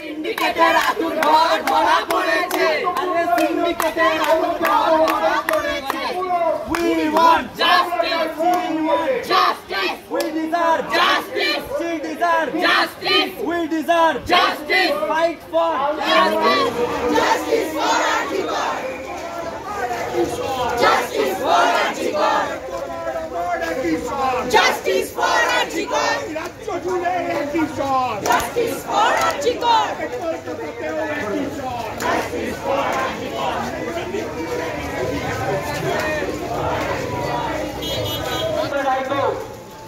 সিন্ডিকেটের আতুর ঘর ধরা পড়েছে সিন্ডিকেটের আতুর ঘর ধরা পড়েছে We want justice justice we deserve justice we deserve justice we deserve justice fight for justice justice for Antigua justice for Antigua justice for Antigua justice for Antigua justice for Antigua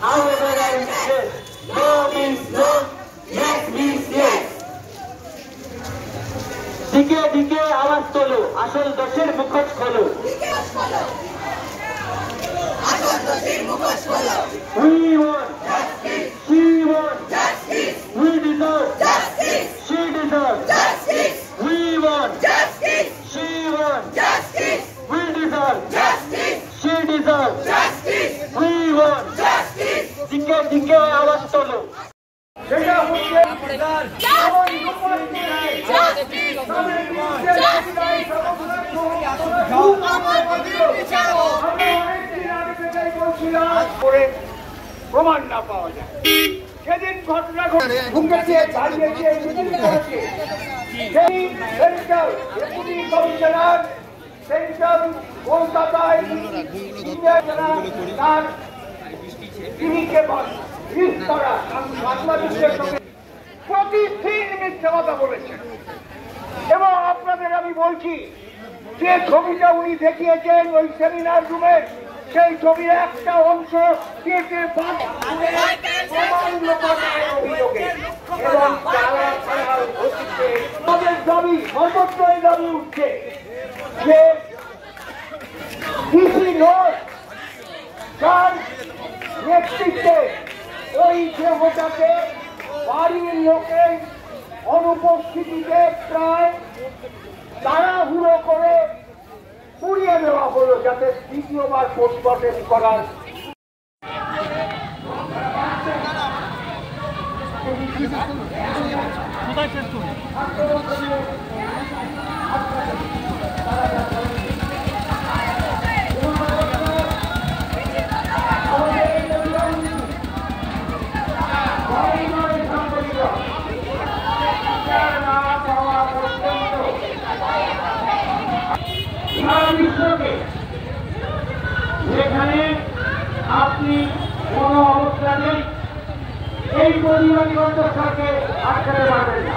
however I say no means no yes means yes দিকে দিকে আওয়াজ তোলো আসল দোষের মুখোশ খোলো আসল দোষের মুখোশ খোলো we want justice we want justice we deserve justice she deserves justice we want justice she wants justice we deserve justice she deserves justice we want justice দিকে দিকে আওয়াজ তোলো সেটা হচ্ছে প্রমাণ না পাওয়া যায় সেদিন ঘটনা ঘটেছে দাঁড়িয়েছে সেই সেন্ট্রাল ডেপুটি কমিশনার সেন্ট্রাল কলকাতায় তার তিনিকে করা বাংলাদেশের সঙ্গে প্রতিদিন মিথ্যা কথা বলেছেন এবং আপনাদের আমি বলছি যে ছবিটা উনি দেখিয়েছেন ওই সেমিনার রুমের সেই ছবির একটা অংশ কেটে অভিযোগে এবং তাদের দাবি সর্বত্রই দাবি উঠছে যে ডিসি নোট যার নেতৃত্বে ওই দেহটাকে বাড়ির লোকের অনুপস্থিতিতে প্রায় তাড়াহুড়ো করে পুড়িয়ে দেওয়া হলো যাতে দ্বিতীয়বার পোস্টমর্টেম করার যেখানে আপনি কোন অবস্থানে এই পরিমাণ অন্তঃসারকে আটকাতে পারবেন না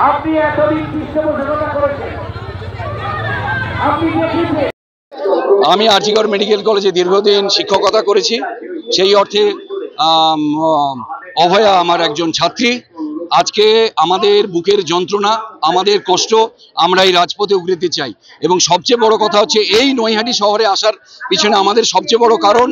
আপনি এতদিন পৃষ্ঠপোষকতা করেছেন আপনি দেখেছেন আমি আরজিকর মেডিকেল কলেজে দীর্ঘদিন শিক্ষকতা করেছি সেই অর্থে অভয়া আমার একজন ছাত্রী আজকে আমাদের বুকের যন্ত্রণা আমাদের কষ্ট আমরা এই রাজপথে উগড়ে চাই এবং সবচেয়ে বড় কথা হচ্ছে এই নৈহাটি শহরে আসার পিছনে আমাদের সবচেয়ে বড় কারণ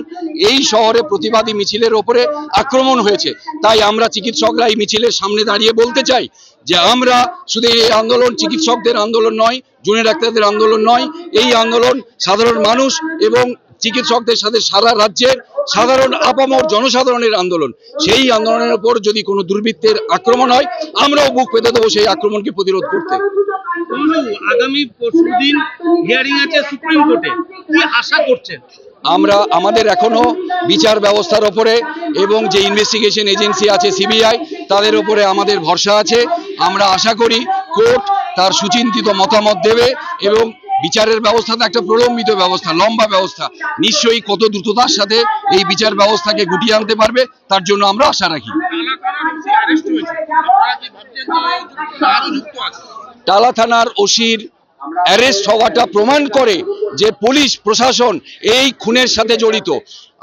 এই শহরে প্রতিবাদী মিছিলের ওপরে আক্রমণ হয়েছে তাই আমরা চিকিৎসকরা এই মিছিলের সামনে দাঁড়িয়ে বলতে চাই যে আমরা শুধু এই আন্দোলন চিকিৎসকদের আন্দোলন নয় জুনিয়র ডাক্তারদের আন্দোলন নয় এই আন্দোলন সাধারণ মানুষ এবং চিকিৎসকদের সাথে সারা রাজ্যের সাধারণ আপামর জনসাধারণের আন্দোলন সেই আন্দোলনের উপর যদি কোনো দুর্বৃত্তের আক্রমণ হয় আমরাও বুক পেতে দেবো সেই আক্রমণকে প্রতিরোধ করতে আগামী পরশুদিন হিয়ারিং আছে সুপ্রিম কোর্টে কি আশা করছেন আমরা আমাদের এখনো বিচার ব্যবস্থার উপরে এবং যে ইনভেস্টিগেশন এজেন্সি আছে সিবিআই তাদের উপরে আমাদের ভরসা আছে আমরা আশা করি কোর্ট তার সুচিন্তিত মতামত দেবে এবং বিচারের ব্যবস্থাটা একটা প্রলম্বিত ব্যবস্থা লম্বা ব্যবস্থা নিশ্চয়ই কত দ্রুততার সাথে এই বিচার ব্যবস্থাকে গুটিয়ে আনতে পারবে তার জন্য আমরা আশা রাখি টালা থানার ওসির অ্যারেস্ট হওয়াটা প্রমাণ করে যে পুলিশ প্রশাসন এই খুনের সাথে জড়িত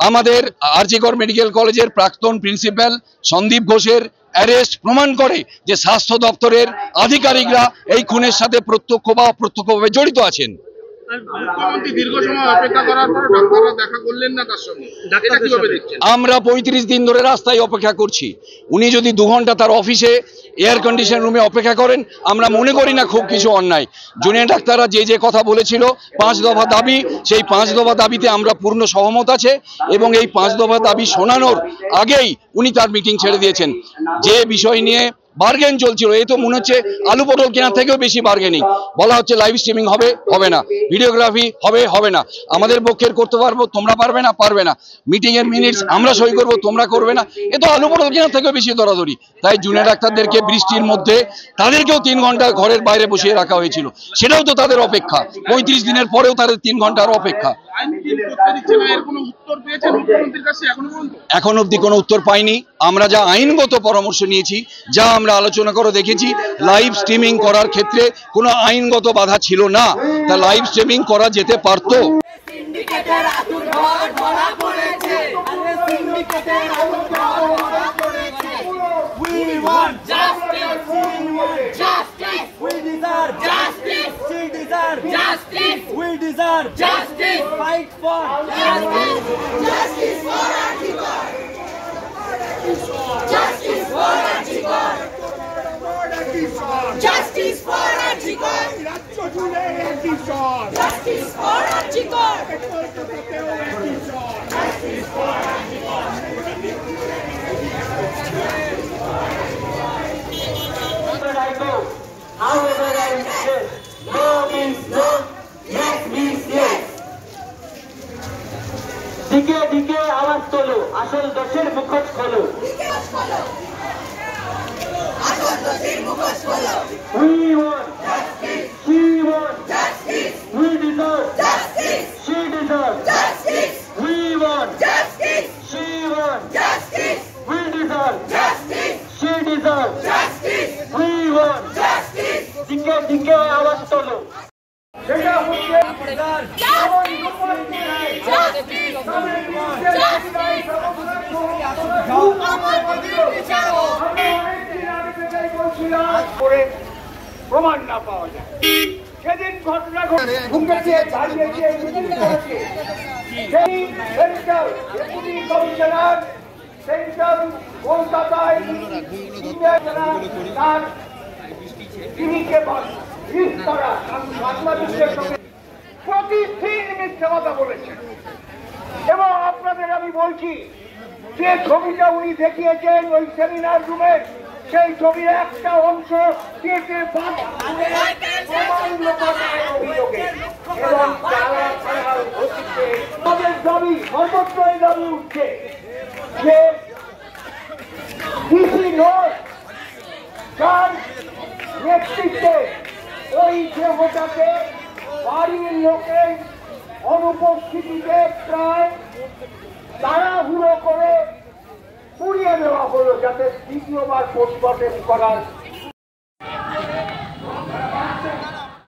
আমাদের আরজিকর মেডিকেল কলেজের প্রাক্তন প্রিন্সিপাল সন্দীপ ঘোষের অ্যারেস্ট প্রমাণ করে যে স্বাস্থ্য দপ্তরের আধিকারিকরা এই খুনের সাথে প্রত্যক্ষ বা অপ্রত্যক্ষভাবে জড়িত আছেন আমরা ৩৫ দিন ধরে রাস্তায় অপেক্ষা করছি উনি যদি 2 ঘন্টা তার অফিসে এয়ার কন্ডিশন রুমে অপেক্ষা করেন আমরা মনে করি না খুব কিছু অন্যায় জুনিয়র ডাক্তাররা যে কথা বলেছিল 5 দফা দাবি সেই 5 দফা দাবিতে আমরা পূর্ণ সহমত আছে এবং এই 5 দফা দাবি শোনানোর আগেই উনি তার মিটিং ছেড়ে দিয়েছেন যে বিষয় নিয়ে বার্গেন চলছিল। এই তো মনে হচ্ছে আলু পটল কেনার থেকেও বেশি বার্গেনিং। বলা হচ্ছে লাইভ স্ট্রিমিং হবে, হবে না, ভিডিওগ্রাফি হবে, হবে না, আমাদের পক্ষের করতে পারবো, তোমরা পারবে না, পারবে না, মিটিং এর মিনিটস আমরা সই করবো, তোমরা করবে না। এ তো আলু পটল কেনার থেকেও বেশি দরাদরি। তাই জুনিয়র ডাক্তারদেরকে বৃষ্টির মধ্যে তাদেরকেও 3 ঘন্টা ঘরের বাইরে বসিয়ে রাখা হয়েছিল। সেটাও তো তাদের অপেক্ষা, 35 দিনের পরেও তাদের 3 ঘন্টার অপেক্ষা। এখন অবধি কোনো উত্তর পাইনি। আমরা যা আইনগত পরামর্শ নিয়েছি, যা আমরা আলোচনা করে দেখেছি, লাইভ স্ট্রিমিং করার ক্ষেত্রে কোনো আইনগত বাধা ছিল না। তা লাইভ স্ট্রিমিং করা যেতে পারতো। We deserve justice. Fight for justice. Justice for Antigua. Justice for Antigua. Justice for Antigua. Justice for Antigua. Justice for Antigua. Wherever I go, however I live, no means no, yes means yes. দিকে দিকে আওয়াজ তোলো, আসল দোষের মুখোশ খোলো। We want justice. She wants justice. We deserve justice. She deserves justice. We want justice. She wants justice. We deserve justice. She deserves justice. We want justice. দিকে দিকে আওয়াজ তোলো। প্রমাণ না পাওয়া যায়, সেদিন ঘটনা ঘটেছে কমিশনার সেন্ট্রাল কলকাতায় তার টিভিকে বাংলাদেশের সঙ্গে প্রতিদিন মিথ্যে কথা বলেছেন। এবং আপনাদের আমি বলছি, যে ছবিটা উনি দেখিয়েছেন ওই সেমিনার রুমে, সেই ছবির একটা অংশ কেটে অভিযোগে এবং তাদের দাবি সর্বত্রই দাবি উঠছে যে ডিসি নোট তার নেতৃত্বে ওই দেহটাকে বাড়ির লোকের অনুপস্থিতিতে প্রায় তাড়াহুড়ো করে পুড়িয়ে দেওয়া হলো, যাতে দ্বিতীয়বার পোস্টমর্টেম করার